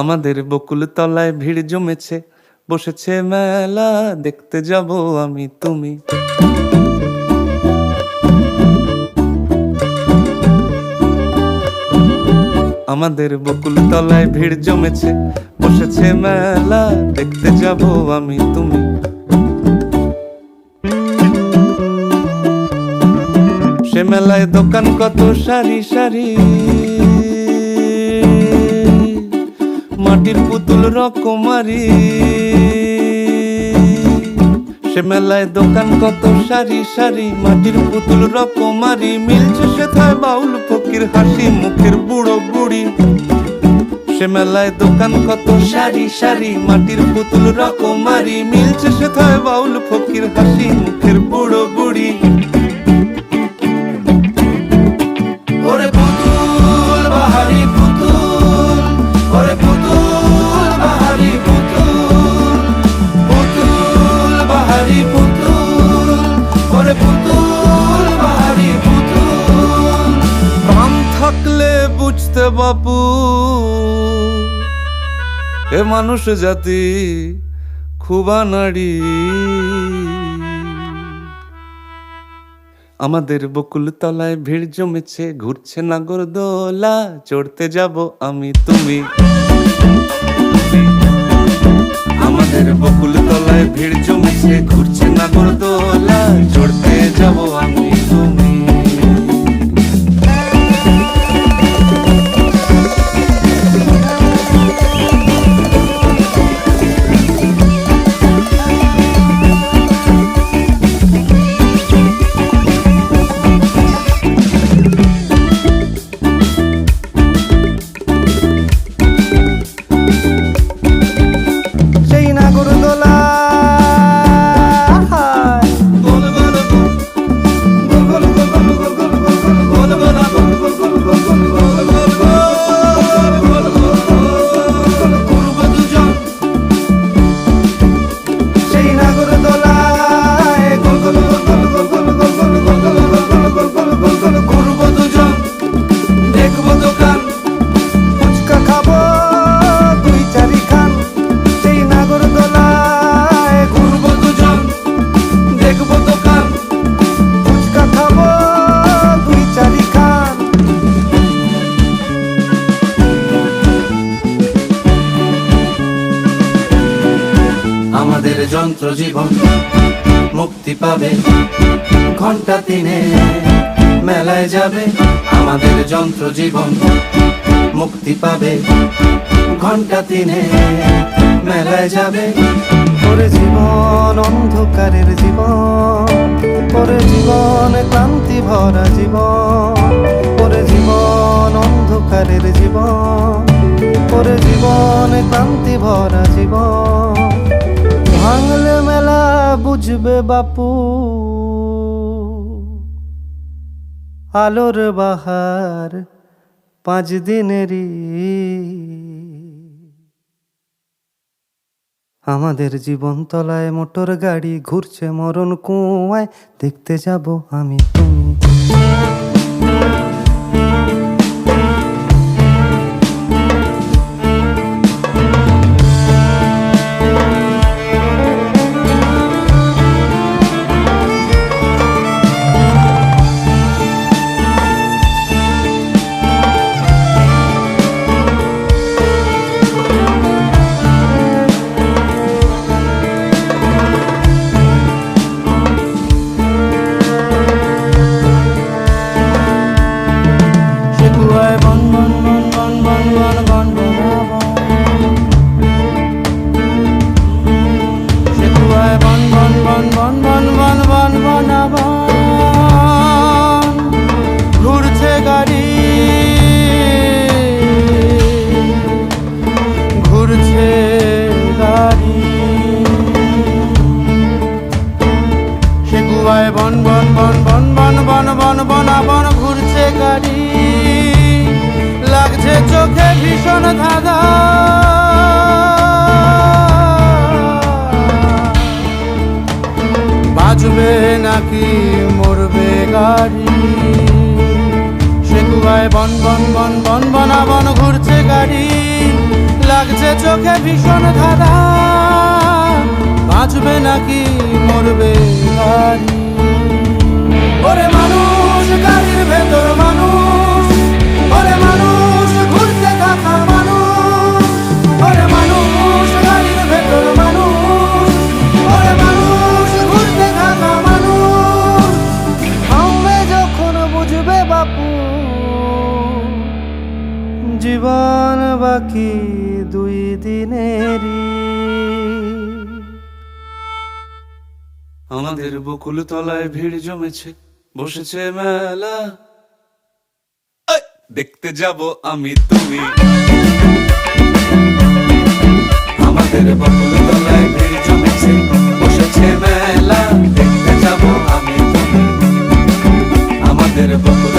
আমাদের বকুল তলায় ভিড় জমেছে, বসেছে মেলা, দেখতে যাব আমি তুমি। আমাদের বকুল তলায় ভিড় জমেছে, বসেছে মেলা, দেখতে যাব আমি তুমি। সে মেলায় দোকান কত সারি সারি, মাটির পুতুল রকমারি। সে মেলায় দোকান কত সারি সারি, মাটির পুতুল রকমারি। মিলছে সেথায় বাউল ফকির হাসি মুখের বুড়ো বুড়ি। সে মেলায় দোকান কত সারি সারি, মাটির পুতুল রকমারি। মিলছে সেথায় বাউল ফকির হাসি মুখের বুড়ো বুড়ি। ওরে পুতুল বাহারি পুতুল, ওরে পুতুল বাহারি পুতুল, পুতুল বাহারি পুতুল, ওরে পুতুল বাহারি পুতুল। প্রাণ থাকলে বুঝতে বাপু, এ মানুষ জাতি খুবা নাড়ি। আমাদের বকুল তলায় ভিড় জমেছে, ঘুরছে নাগরদোলা, চড়তে যাব আমি তুমি। আমাদের বকুল তলায় ভিড় জমেছে, ঘুরছে নাগরদোলা, চড়তে যাব আমি তুমি। আমাদের যন্ত্র জীবন মুক্তি পাবে, ঘন্টা তিনে মেলায় যাবে। আমাদের যন্ত্র জীবন মুক্তি পাবে, ঘন্টা তিনে মেলায় যাবে। ওরে জীবন অন্ধকারের জীবন, ওরে জীবন ক্লান্তি ভরা জীবন। ওরে জীবন অন্ধকারের জীবন, ওরে জীবন ক্লান্তি ভরা জীবন। ভাঙলে মেলা বুঝবে বাপু, আলোর বাহার 5 দিনেরই। আমাদের জীবন তলায় মোটর গাড়ি ঘুরছে মরণ কুয়ায়, দেখতে যাব আমি তুমি। গাড়ি, লাগছে চোখে ভীষণ ধাঁধা। বাজবে নাকি মরবে গাড়ি, সে কুয়ায় বন বন বন বন বনা বন ঘুরছে গাড়ি, লাগছে চোখে ভীষণ ধাঁধা। বাজবে নাকি মরবে গাড়ি। ওরে মানুষ গাড়ির ভেতর মানুষ, ওরে মানুষ ঘুরতে থাকা মানুষ, ওরে মানুষ গাড়ির ভেতর মানুষ, ওরে মানুষ ঘুরতে থাকা মানুষ। থামবে যখন বুঝবে বাপু, জীবন বাকি 2 দিনেরই। আমাদের বকুল তলায় ভিড় জমেছে, বসেছে মেলা, এই, দেখতে যাব আমি তুমি। আমাদের বকুল তলায় ভিড় জমেছে, বসেছে মেলা, দেখতে যাব আমি তুমি। আমাদের বকুল